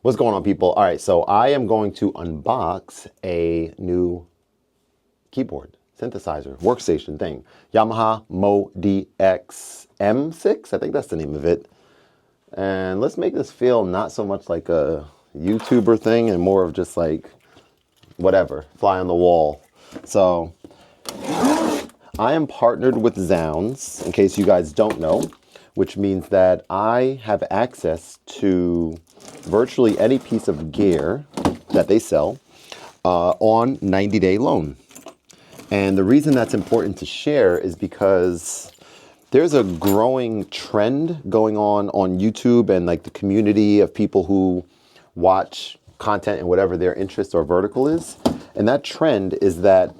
What's going on, people? All right, so I am going to unbox a new keyboard, synthesizer, workstation thing. Yamaha MODX M6, I think that's the name of it. And let's make this feel not so much like a YouTuber thing and more of just like whatever, fly on the wall. So I am partnered with Zounds, in case you guys don't know, which means that I have access to virtually any piece of gear that they sell on 90-day loan. And the reason that's important to share is because there's a growing trend going on YouTube and like the community of people who watch content and whatever their interest or vertical is. And that trend is that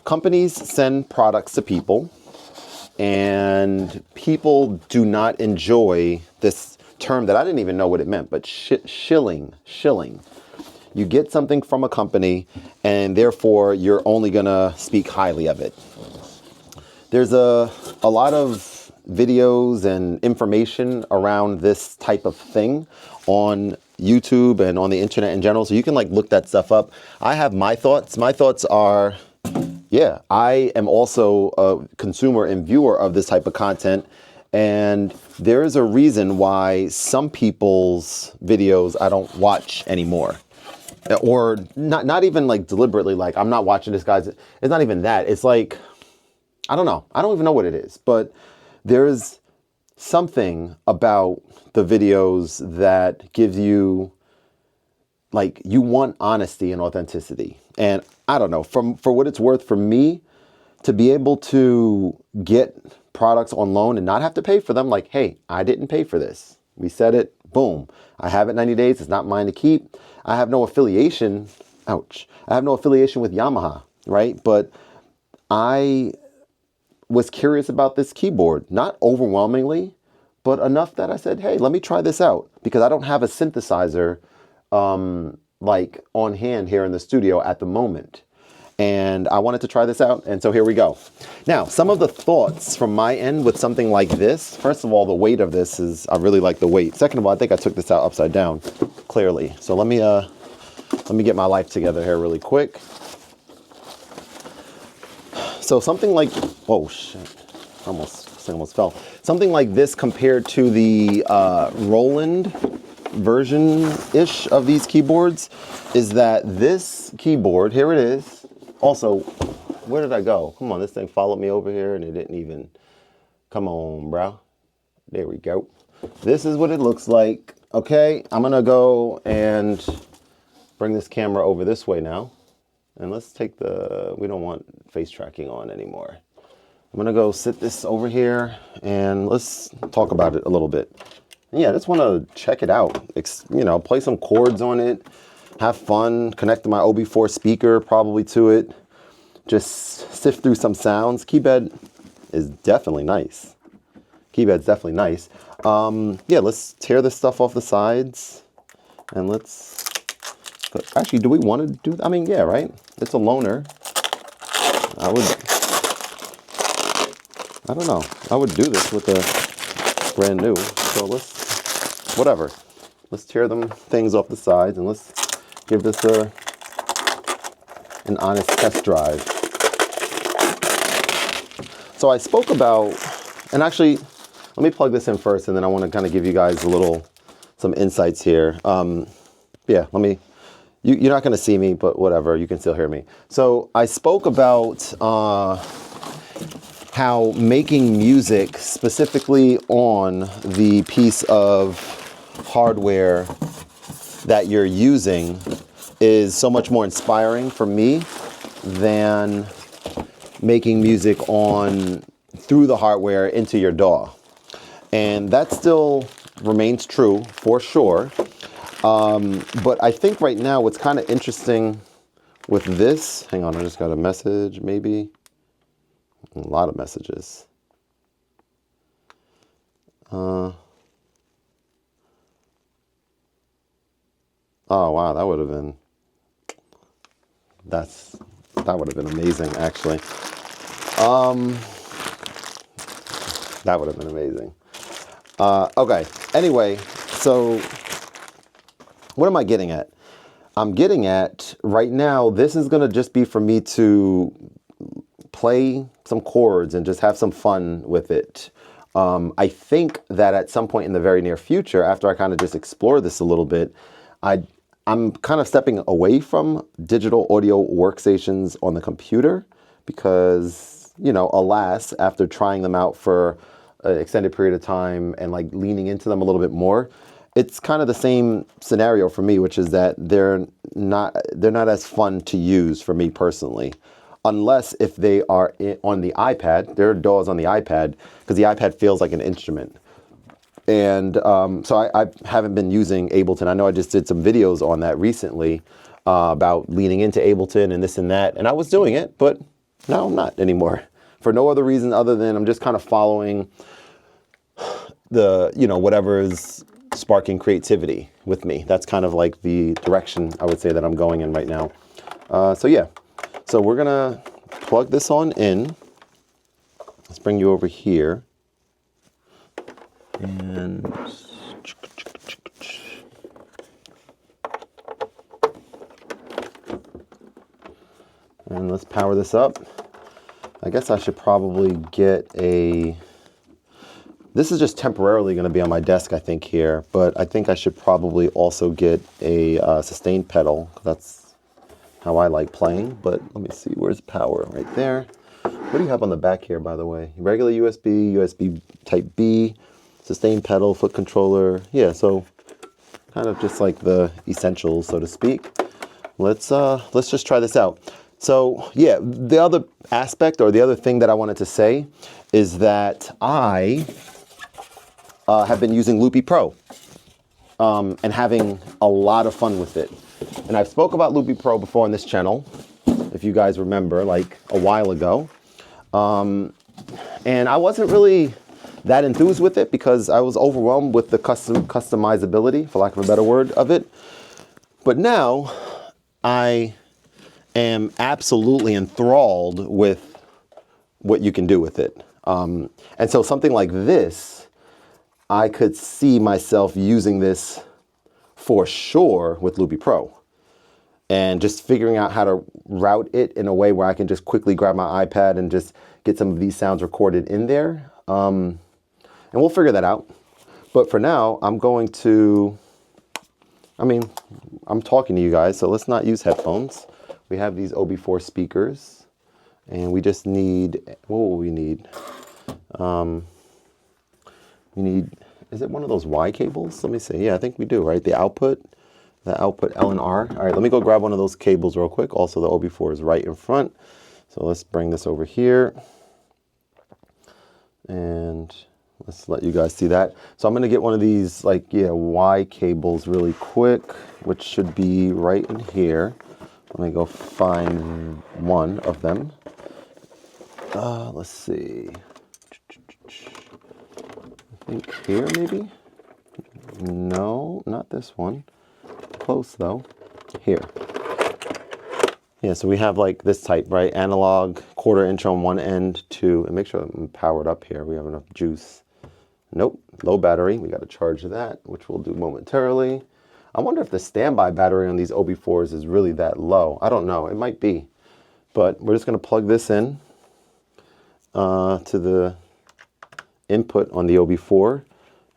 companies send products to people and people do not enjoy this term that I didn't even know what it meant, but shilling. You get something from a company and therefore you're only gonna speak highly of it. There's a lot of videos and information around this type of thing on YouTube and on the internet in general, so you can like look that stuff up. I have my thoughts. My thoughts are, yeah, I am also a consumer and viewer of this type of content. And there is a reason why some people's videos I don't watch anymore. Or not even like deliberately, like I'm not watching this guy's. It's not even that. It's like, I don't know. I don't even know what it is. But there's something about the videos that gives you, like, you want honesty and authenticity. And I don't know, for what it's worth, for me to be able to get products on loan and not have to pay for them, like, hey, I didn't pay for this. We said it, boom. I have it 90 days. It's not mine to keep. I have no affiliation. Ouch. I have no affiliation with Yamaha, right? But I was curious about this keyboard, not overwhelmingly, but enough that I said, hey, let me try this out, because I don't have a synthesizer like on hand here in the studio at the moment. And I wanted to try this out, and so here we go. Now, some of the thoughts from my end with something like this. First of all, the weight of this is, I really like the weight. Second of all, I think I took this out upside down, clearly. So let me get my life together here really quick. So something like, oh shit, this almost fell. Something like this compared to the Roland version-ish of these keyboards is that this keyboard, here it is. Also, where did I go? Come on, this thing followed me over here and it didn't even, come on, bro. There we go. This is what it looks like. Okay, I'm gonna go and bring this camera over this way now. And let's take we don't want face tracking on anymore. I'm gonna go sit this over here and let's talk about it a little bit. Yeah, I just wanna check it out. You know, play some chords on it, have fun, connect to my OB4 speaker probably to it. Just sift through some sounds. Keypad is definitely nice. Keypad's definitely nice. Yeah, let's tear this stuff off the sides and let's, actually, do we want to do, I mean, yeah, right? It's a loaner. I don't know. I would do this with a brand new. So whatever. Let's tear them things off the sides and let's give this an honest test drive. So I spoke about, and actually, let me plug this in first and then I want to kind of give you guys some insights here. Yeah, you're not going to see me, but whatever, you can still hear me. So I spoke about how making music specifically on the piece of hardware that you're using is so much more inspiring for me than making music through the hardware into your DAW. And that still remains true for sure. But I think right now what's kind of interesting with this, hang on, I just got a message, maybe. A lot of messages. Oh wow, that would have been amazing, actually. That would have been amazing. Okay, anyway, so what am I getting at? I'm getting at right now, this is going to just be for me to play some chords and just have some fun with it. I think that at some point in the very near future, after I kind of just explore this a little bit, I'm kind of stepping away from digital audio workstations on the computer because, you know, alas, after trying them out for an extended period of time and like leaning into them a little bit more, it's kind of the same scenario for me, which is that they're not as fun to use for me personally. Unless if they are on the iPad, there are DAWs on the iPad, because the iPad feels like an instrument. And so I haven't been using Ableton. I know I just did some videos on that recently about leaning into Ableton and this and that. And I was doing it, but now I'm not anymore. For no other reason other than I'm just kind of following the, you know, whatever is sparking creativity with me. That's kind of like the direction I would say that I'm going in right now. So yeah. So we're gonna plug this on in. Let's bring you over here. And let's power this up. I guess I should probably get a, this is just temporarily going to be on my desk, I think, here, but I think I should probably also get a sustain pedal. That's how I like playing, but let me see, where's power? Right there. What do you have on the back here, by the way? Regular USB, USB type B, sustain pedal, foot controller. Yeah, so kind of just like the essentials, so to speak. Let's just try this out. So yeah, the other aspect or the other thing that I wanted to say is that I have been using Loopy Pro and having a lot of fun with it. And I've spoke about Loopy Pro before on this channel, if you guys remember, like a while ago. And I wasn't really that enthused with it because I was overwhelmed with the customizability, for lack of a better word, of it. But now I am absolutely enthralled with what you can do with it. And so something like this, I could see myself using this for sure with Loopy Pro. And just figuring out how to route it in a way where I can just quickly grab my iPad and just get some of these sounds recorded in there. And we'll figure that out. But for now, I'm going to, I mean, I'm talking to you guys, so let's not use headphones. We have these OB4 speakers, and we just need, what will we need? We need, is it one of those Y cables? Let me see. Yeah, I think we do, right? The output L and R. All right, let me go grab one of those cables real quick. Also, the OB4 is right in front. So let's bring this over here. And let's let you guys see that. So I'm going to get one of these, like, yeah, Y cables really quick, which should be right in here. Let me go find one of them. Let's see. I think here, maybe? No, not this one. Close though. Here. Yeah, so we have like this type, right? Analog, 1/4 inch on one end, two, and make sure I'm powered up here. We have enough juice. Nope, low battery. We got to charge that, which we'll do momentarily. I wonder if the standby battery on these OB4s is really that low. I don't know. It might be. But we're just going to plug this in to the input on the OB4.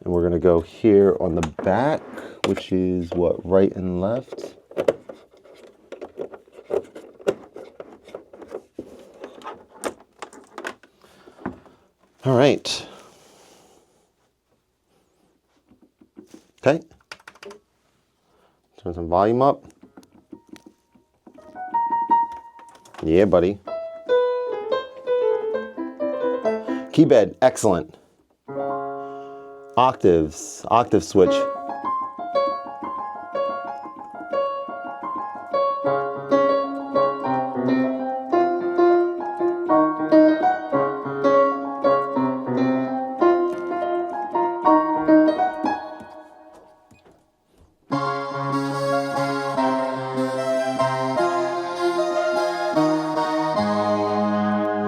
And we're going to go here on the back, which is what, right and left. All right. Okay. Turn some volume up. Yeah, buddy. Keybed, excellent. Octaves, octave switch.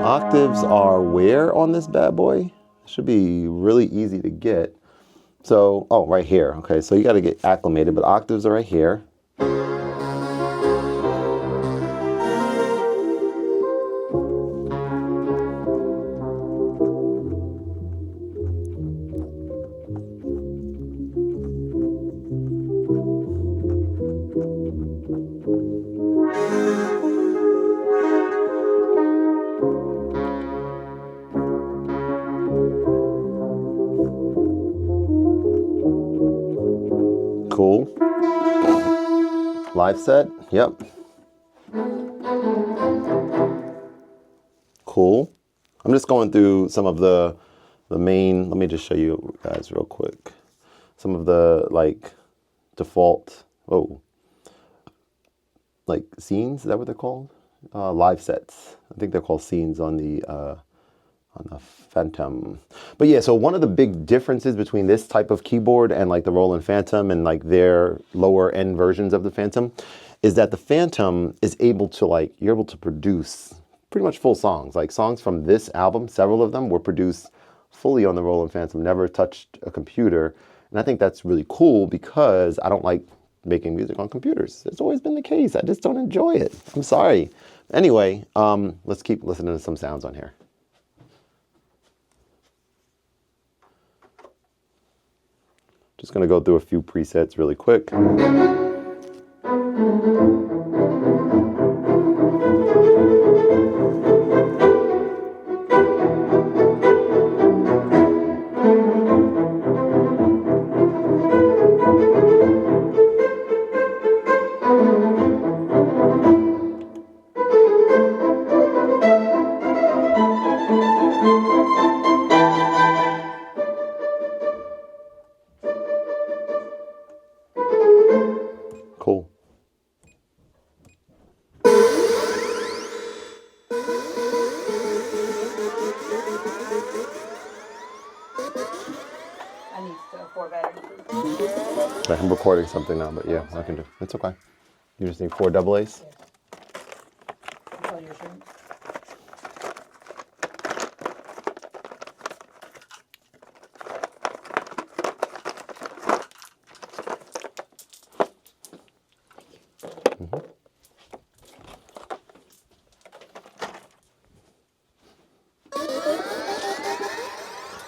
Octaves are where on this bad boy? It should be really easy to get. So, oh, right here. Okay, so you got to get acclimated, but octaves are right here. Cool. Live set. Yep. Cool. I'm just going through some of the main, let me just show you guys real quick. Some of the like default, like scenes, is that what they're called? Live sets. I think they're called scenes on the Fantom. But yeah, so one of the big differences between this type of keyboard and like the Roland Fantom and like their lower end versions of the Fantom is that the Fantom is able to like, you're able to produce pretty much full songs. Like songs from this album, several of them were produced fully on the Roland Fantom, never touched a computer. And I think that's really cool because I don't like making music on computers. It's always been the case. I just don't enjoy it. I'm sorry. Anyway, let's keep listening to some sounds on here. Just gonna go through a few presets really quick. Cool. I need 4 batteries. Okay, I'm recording something now, but yeah, I can do. It's okay. You just need 4 AA's. Tell your shrink.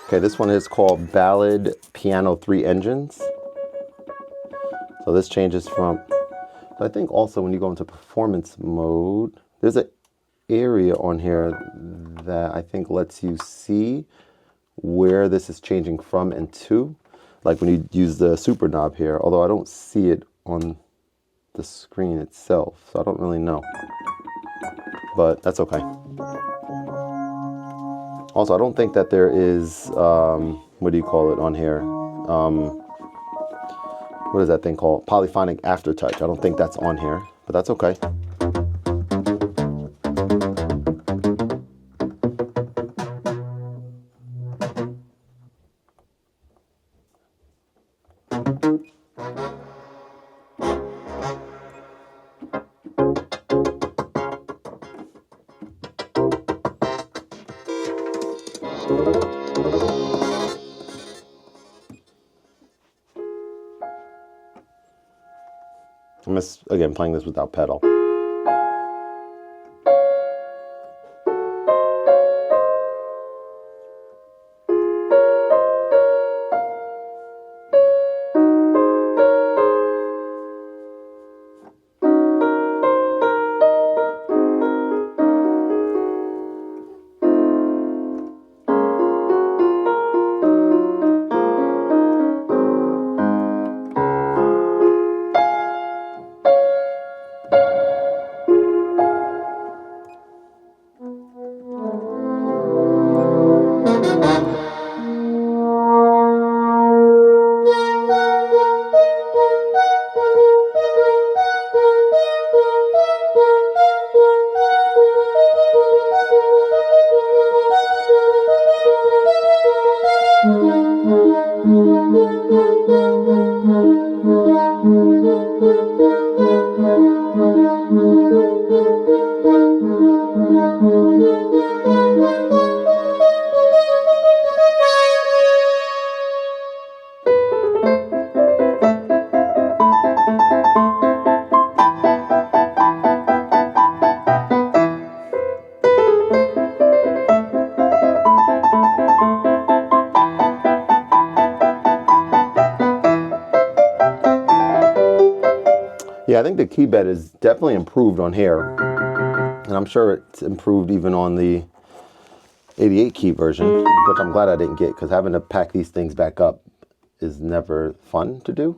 Okay, this one is called Ballad Piano 3 Engines. So this changes from, I think also when you go into performance mode, there's an area on here that I think lets you see where this is changing from and to. Like when you use the super knob here, although I don't see it on the screen itself, so I don't really know. But that's okay. Also, I don't think that there is, what do you call it on here? What is that thing called? Polyphonic aftertouch. I don't think that's on here, but that's okay. I'm just, again, playing this without pedal. Yeah, I think the key bed is definitely improved on here. And I'm sure it's improved even on the 88 key version, which I'm glad I didn't get because having to pack these things back up is never fun to do.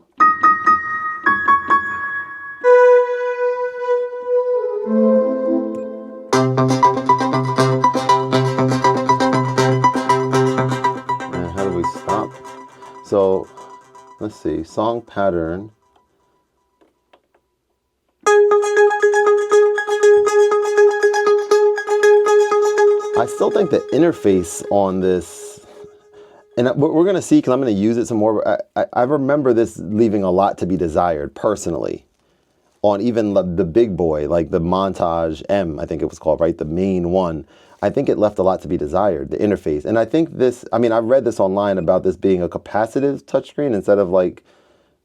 And how do we stop? So let's see, song pattern. I still think the interface on this, and we're going to see because I'm going to use it some more. I remember this leaving a lot to be desired personally on even the big boy, like the Montage M, I think it was called, right? The main one. I think it left a lot to be desired, the interface. And I think this, I mean, I read this online about this being a capacitive touchscreen instead of like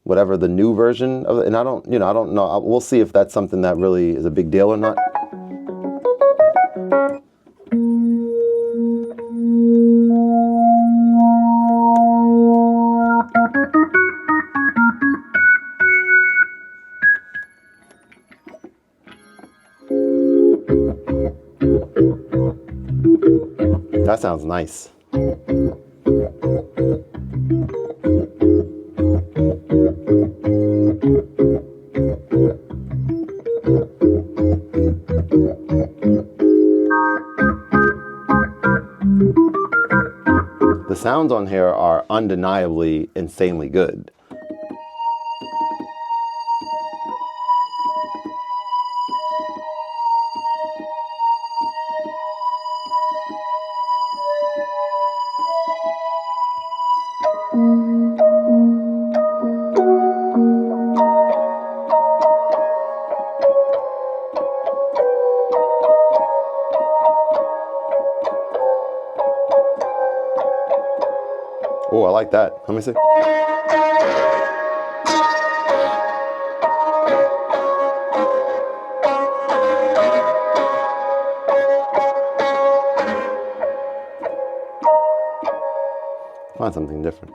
whatever the new version of it. And I don't know. We'll see if that's something that really is a big deal or not. That sounds nice. The sounds on here are undeniably insanely good. Oh, I like that. Let me see. Find something different.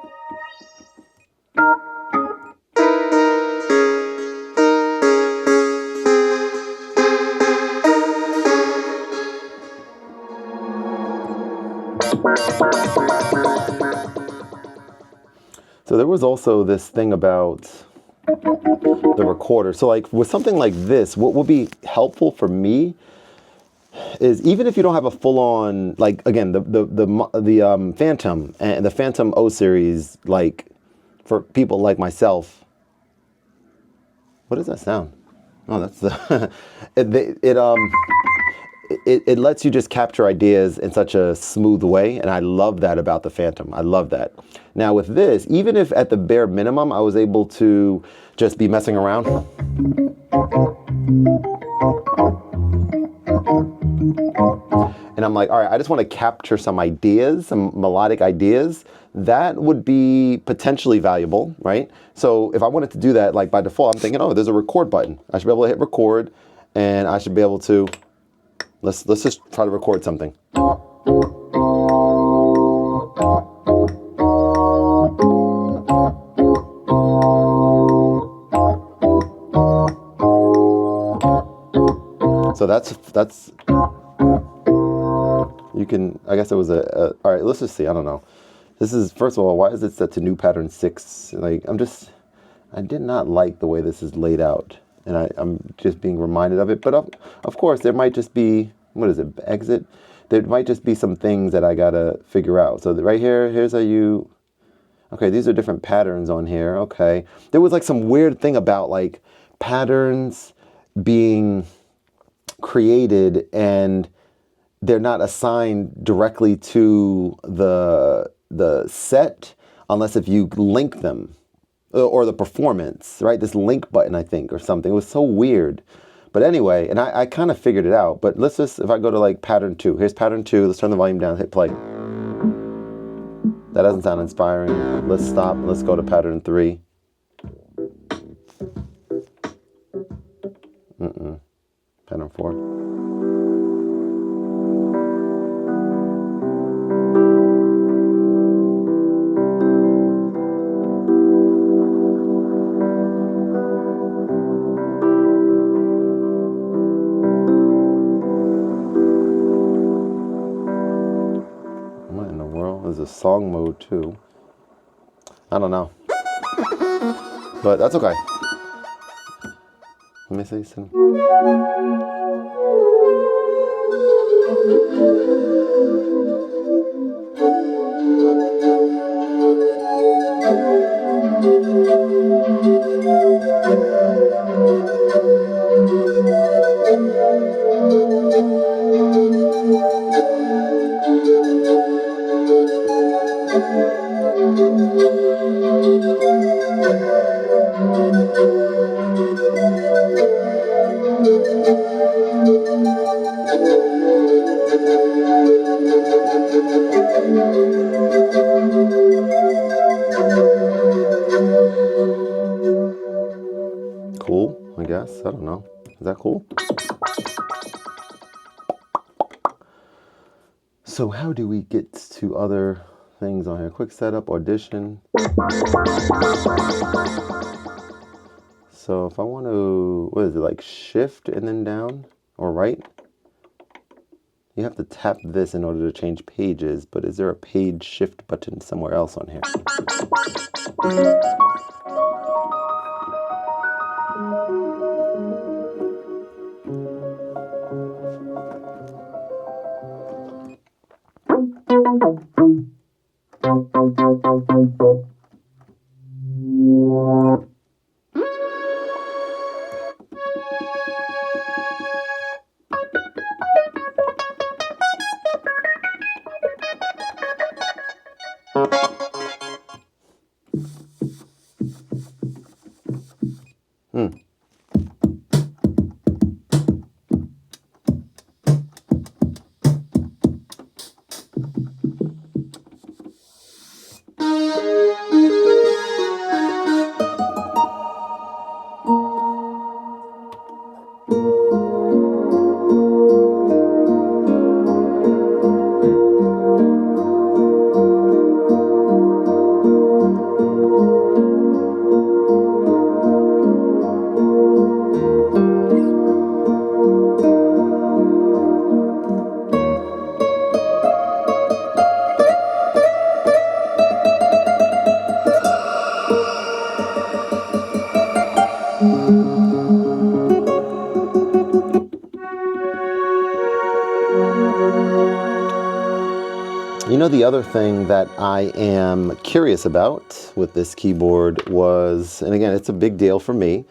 So there was also this thing about the recorder. So like with something like this, what would be helpful for me is even if you don't have a full-on, like again, the Fantom and the Fantom O series, like for people like myself. What does that sound? Oh, that's the it lets you just capture ideas in such a smooth way, and I love that about the Fantom. I love that. Now with this, even if at the bare minimum I was able to just be messing around. And I'm like, all right, I just want to capture some ideas, some melodic ideas. That would be potentially valuable, right? So if I wanted to do that, like by default, I'm thinking, oh, there's a record button. I should be able to hit record, and I should be able to, let's just try to record something. So that's you can, I guess it was all right, let's just see, I don't know. This is, first of all, why is it set to new pattern 6? Like, I did not like the way this is laid out. And I'm just being reminded of it. But of course, there might just be, what is it, exit? There might just be some things that I gotta figure out. So right here, here's how you, okay, these are different patterns on here, okay. There was like some weird thing about like patterns being created and they're not assigned directly to the set unless if you link them or the performance, right? This link button, I think, or something. It was so weird. But anyway, and I kind of figured it out. But let's just, if I go to like pattern 2, here's pattern 2. Let's turn the volume down, hit play. That doesn't sound inspiring. Let's stop. Let's go to pattern 3. Pattern 4. song mode too. I don't know. But that's okay. Let me see some. Cool, I guess. I don't know. Is that cool? So how do we get to other things on here? Quick setup, audition. So if I want to, what is it, like shift and then down or right? You have to tap this in order to change pages, but is there a page shift button somewhere else on here? You know, the other thing that I am curious about with this keyboard was, and again, it's a big deal for me,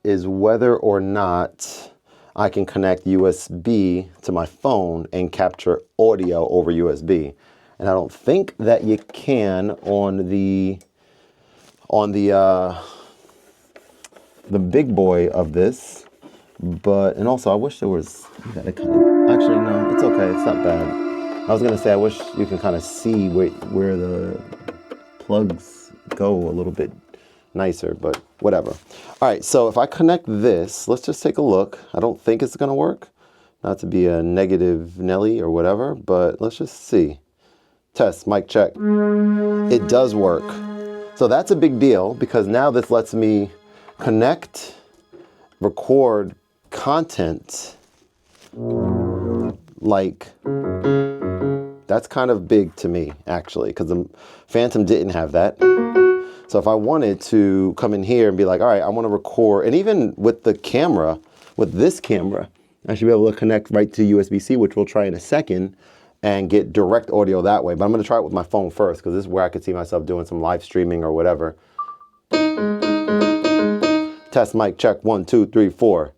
is whether or not I can connect USB to my phone and capture audio over USB. And I don't think that you can on the big boy of this. But, and also I wish there was, actually no, it's okay, it's not bad. I was gonna say I wish you can kind of see where the plugs go a little bit nicer, but whatever. All right, so if I connect this, let's just take a look. I don't think it's gonna work. Not to be a negative Nelly or whatever, but let's just see. Test, mic check. It does work. So that's a big deal because now this lets me connect, record content like, that's kind of big to me actually, because the Fantom didn't have that. So if I wanted to come in here and be like, all right, I want to record, and even with the camera, with this camera, I should be able to connect right to USB-C, which we'll try in a second, and get direct audio that way. But I'm going to try it with my phone first, because this is where I could see myself doing some live streaming or whatever. Test mic check 1 2 3 4.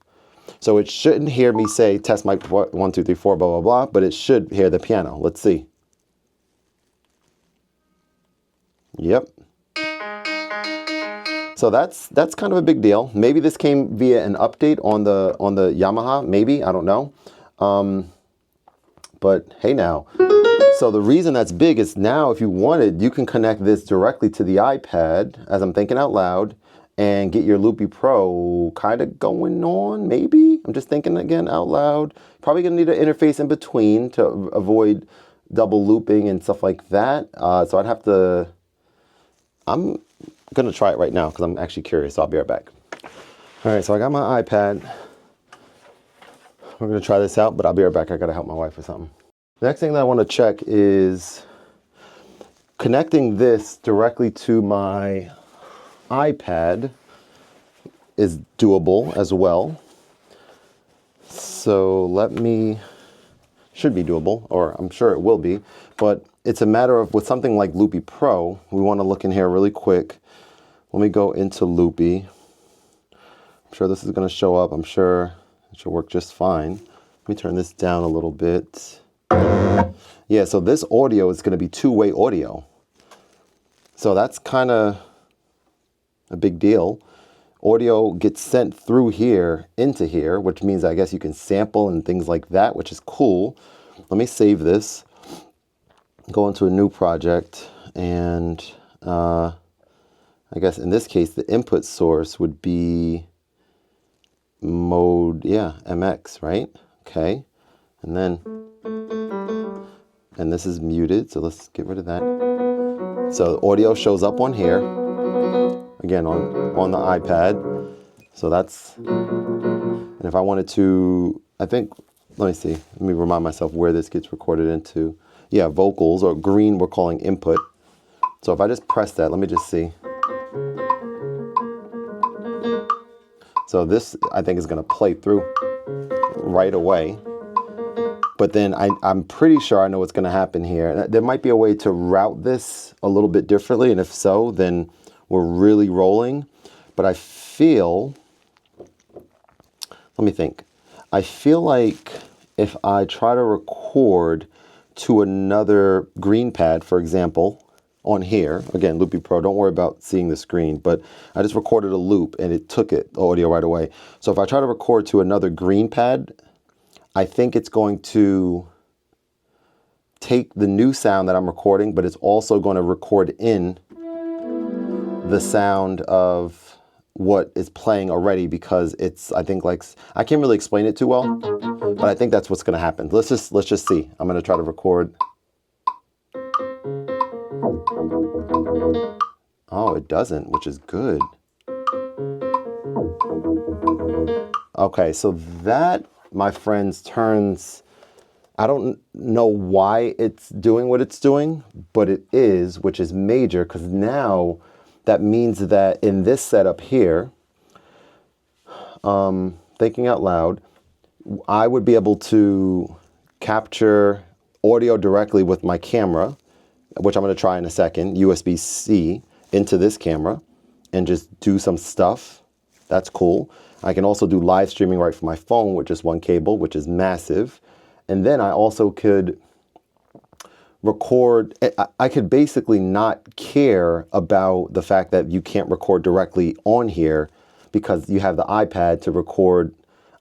So it shouldn't hear me say test mic 1 2 3 4 blah blah blah, but it should hear the piano. Let's see. Yep. So that's kind of a big deal. Maybe this came via an update on the Yamaha. Maybe, I don't know. But hey now. So the reason that's big is now if you wanted, you can connect this directly to the iPad, as I'm thinking out loud, and get your Loopy Pro kind of going on, maybe? I'm just thinking again out loud. Probably gonna need an interface in between to avoid double looping and stuff like that. So I'd have to, I'm gonna try it right now because I'm actually curious, so I'll be right back. All right, so I got my iPad. We're gonna try this out, but I'll be right back. I gotta help my wife with something. The next thing that I wanna check is Connecting this directly to my iPad is doable as well. So should be doable, or I'm sure it will be, but it's a matter of with something like Loopy Pro, we want to look in here really quick. Let me go into Loopy. I'm sure this is going to show up. I'm sure it should work just fine. Let me turn this down a little bit. Yeah, so this audio is going to be two-way audio. So that's kind of a big deal. Audio gets sent through here into here, which means I guess you can sample and things like that, which is cool. Let me save this, go into a new project, and I guess in this case the input source would be MX, right? Okay, and this is muted, so let's get rid of that. So the audio shows up on here, again on the iPad. So that's, and if I wanted to, I think, let me see, let me remind myself where this gets recorded into. Yeah, vocals, or green we're calling input. So if I just press that, let me just see. So this, I think, is going to play through right away. But then I'm pretty sure I know what's going to happen here. There might be a way to route this a little bit differently, and if so, then we're really rolling. But I feel, let me think. I feel like if I try to record to another green pad, for example, on here, again, Loopy Pro, don't worry about seeing the screen, but I just recorded a loop and it took it, the audio right away. So if I try to record to another green pad, I think it's going to take the new sound that I'm recording, but it's also going to record in the sound of what is playing already, because it's, I think, like, I can't really explain it too well, but I think that's what's going to happen. Let's just see. I'm going to try to record. Oh, it doesn't, which is good. Okay, so that, my friends, turns, I don't know why it's doing what it's doing, but it is, which is major, because now that means that in this setup here, thinking out loud, I would be able to capture audio directly with my camera, which I'm going to try in a second, USB-C into this camera, and just do some stuff. That's cool. I can also do live streaming right from my phone with just one cable, which is massive. And then I also could record. I could basically not care about the fact that you can't record directly on here, because you have the iPad to record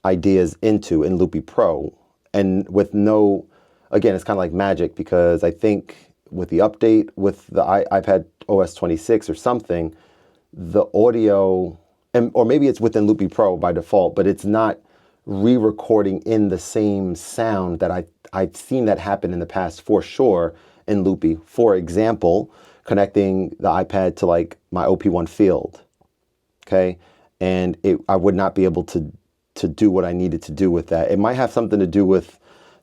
ideas into in Loopy Pro. And with no, again, it's kind of like magic, because I think with the update with the iPad OS 26 or something, the audio, or maybe it's within Loopy Pro by default, but it's not re-recording in the same sound that I've seen that happen in the past for sure in Loopy. For example, connecting the iPad to like my OP1 field, okay? And I would not be able to do what I needed to do with that. It might have something to do with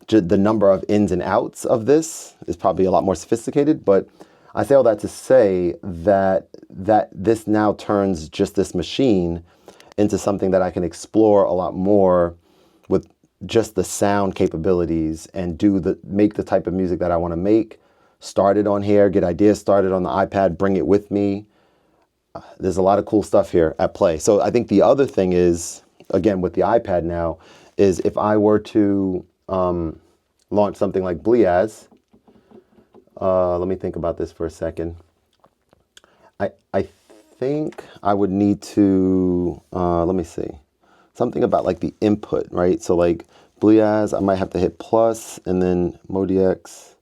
the number of ins and outs of this is probably a lot more sophisticated, but I say all that to say that this now turns just this machine into something that I can explore a lot more with just the sound capabilities, and make the type of music that I want to make, start it on here, get ideas started on the iPad, bring it with me. There's a lot of cool stuff here at play. So I think the other thing is, again, with the iPad now, is if I were to launch something like Ballad, let me think about this for a second. I think I would need to, let me see, something about like the input, right? So like Ballad, I might have to hit plus, and then MODX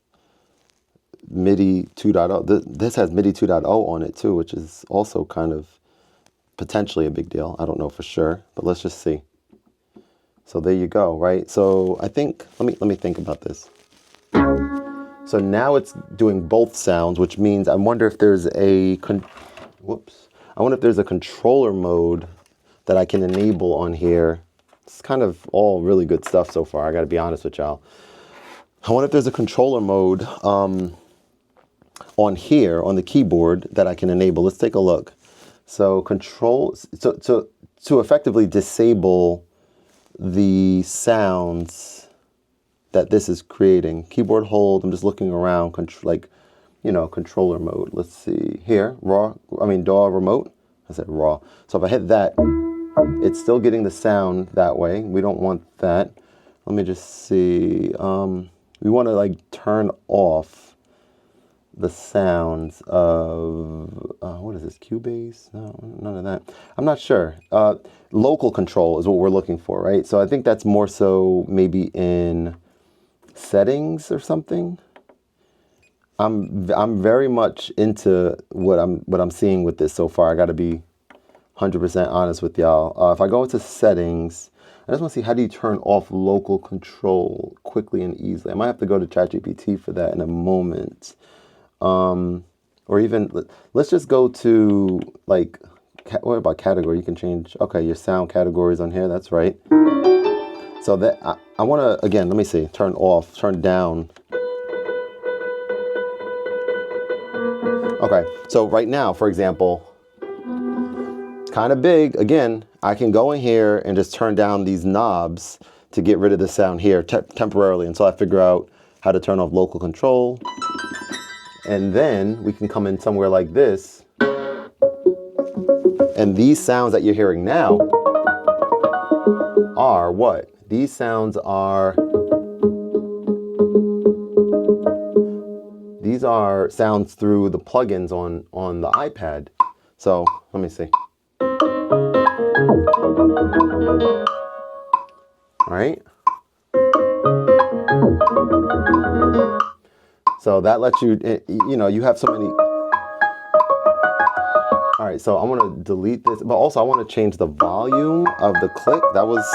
MIDI 2.0. This has MIDI 2.0 on it too, which is also kind of potentially a big deal. I don't know for sure, but let's just see. So there you go, right? So I think, let me think about this. So now it's doing both sounds, which means I wonder if there's a controller mode that I can enable on here. It's kind of all really good stuff so far, I gotta be honest with y'all. I wonder if there's a controller mode on here on the keyboard that I can enable. Let's take a look. So control, to effectively disable the sounds that this is creating. Keyboard hold, I'm just looking around, controller mode. Let's see here, DAW remote. I said raw. So if I hit that, it's still getting the sound that way. We don't want that. Let me just see. We want to like turn off the sounds of, what is this, Cubase? No, none of that. I'm not sure. Local control is what we're looking for, right? So I think that's more so maybe in settings or something. I'm very much into what I'm seeing with this so far. I got to be 100% honest with y'all. If I go into settings, I just want to see, how do you turn off local control quickly and easily? I might have to go to ChatGPT for that in a moment. Or even, let's just go to, like, what about category? You can change, okay, your sound categories on here. That's right. So that I want to, again, let me see, turn off, turn down. Okay, so right now, for example, kind of big. Again, I can go in here and just turn down these knobs to get rid of the sound here temporarily until I figure out how to turn off local control. And then we can come in somewhere like this. And these sounds that you're hearing now are what? These sounds are, these are sounds through the plugins on the iPad. So let me see. All right. So that lets you, you have so many. All right, so I want to delete this, but also I want to change the volume of the click. That was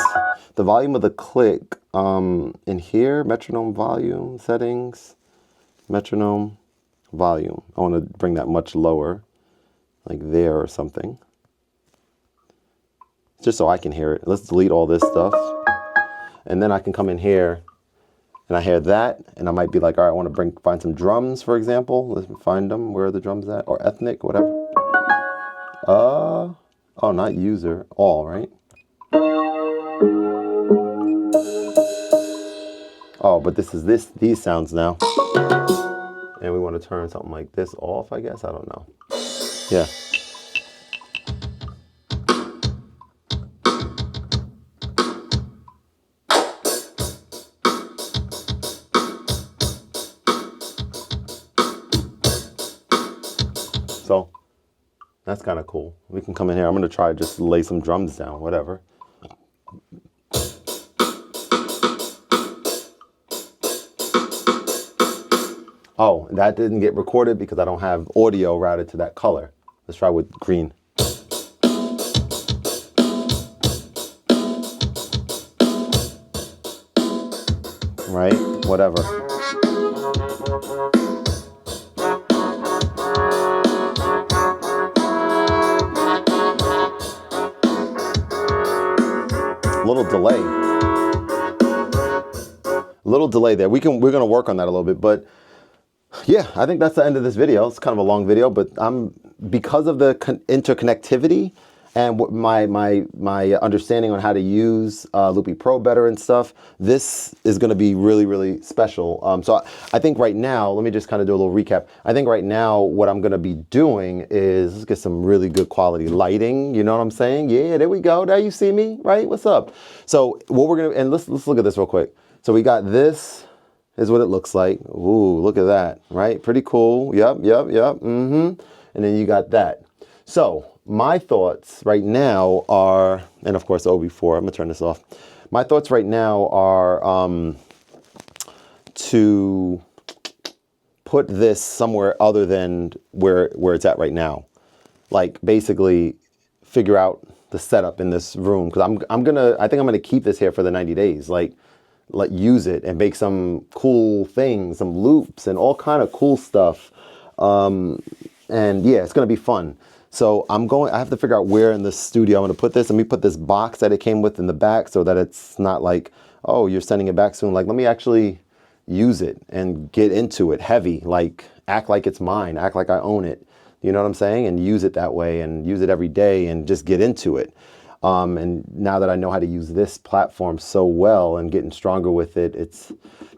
the volume of the click in here, metronome volume settings, metronome volume. I want to bring that much lower, like there or something, just so I can hear it. Let's delete all this stuff. And then I can come in here and I hear that, and I might be like, all right, I want to find some drums, for example. Let's find them. Where are the drums at? Or ethnic, whatever. Oh, not user, all, right? Oh, but this is these sounds now. And we want to turn something like this off, I guess. I don't know. Yeah. So that's kind of cool. We can come in here. I'm going to try just lay some drums down, whatever. Oh, that didn't get recorded because I don't have audio routed to that color. Let's try with green. Right? Whatever. Little delay. Little delay there. We're gonna work on that a little bit, but yeah, I think that's the end of this video. It's kind of a long video, but because of the interconnectivity and my understanding on how to use Loopy Pro better and stuff, this is going to be really, really special. So I think right now, let me just kind of do a little recap. I think right now what I'm going to be doing is let's get some really good quality lighting. You know what I'm saying? Yeah, there we go. There you see me, right? What's up? So what we're going to, and let's look at this real quick. So we got this. Is what it looks like. Ooh, look at that, right? Pretty cool. Yep. And then you got that. So my thoughts right now are, and of course OB4, I'm gonna turn this off. My thoughts right now are to put this somewhere other than where it's at right now. Like basically figure out the setup in this room. Cause I think I'm gonna keep this here for the 90 days. Like, use it and make some cool things, some loops and all kind of cool stuff. And yeah, it's going to be fun. So I have to figure out where in the studio I'm going to put this. Let me put this box that it came with in the back so that it's not like, oh, you're sending it back soon. Like, let me actually use it and get into it heavy, like act like it's mine, act like I own it. You know what I'm saying? And use it that way and use it every day and just get into it. And now that I know how to use this platform so well and getting stronger with it, it's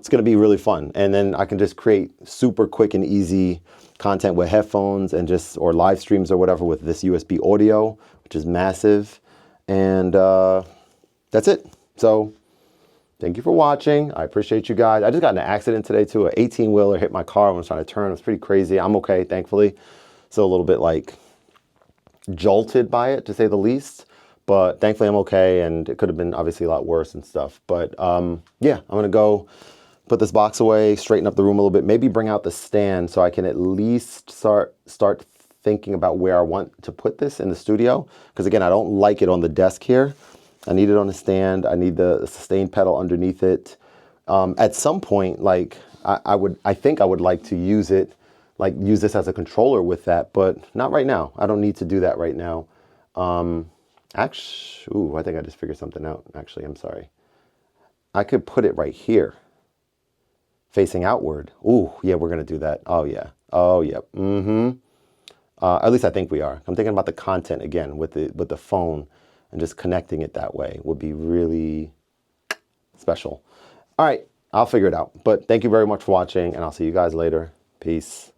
going to be really fun. And then I can just create super quick and easy content with headphones and just, or live streams or whatever with this USB audio, which is massive. And that's it. So thank you for watching. I appreciate you guys. I just got in an accident today too. An 18-wheeler hit my car when I was trying to turn. It was pretty crazy. I'm okay, thankfully. So a little bit like jolted by it, to say the least. But thankfully I'm okay, and it could have been obviously a lot worse and stuff. But yeah, I'm gonna go put this box away, straighten up the room a little bit, maybe bring out the stand so I can at least start thinking about where I want to put this in the studio. Because again, I don't like it on the desk here. I need it on the stand. I need the sustain pedal underneath it. At some point, like I think I would like to use it, like use this as a controller with that, but not right now. I don't need to do that right now. Actually, ooh, I think I just figured something out. Actually, I'm sorry. I could put it right here, facing outward. Ooh, yeah, we're gonna do that. Oh yeah. Oh yeah. At least I think we are. I'm thinking about the content again with the phone, and just connecting it that way would be really special. All right, I'll figure it out. But thank you very much for watching, and I'll see you guys later. Peace.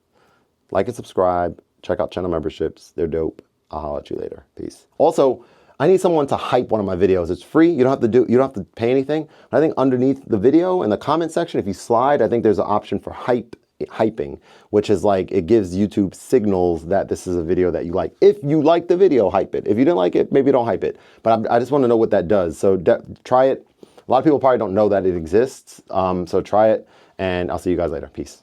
Like and subscribe. Check out channel memberships. They're dope. I'll holler at you later. Peace. Also, I need someone to hype one of my videos. It's free. You don't have to pay anything. But I think underneath the video in the comment section, if you slide, I think there's an option for hyping, which is like, it gives YouTube signals that this is a video that you like. If you like the video, hype it. If you didn't like it, maybe don't hype it. But I just want to know what that does. So try it. A lot of people probably don't know that it exists. So try it, and I'll see you guys later. Peace.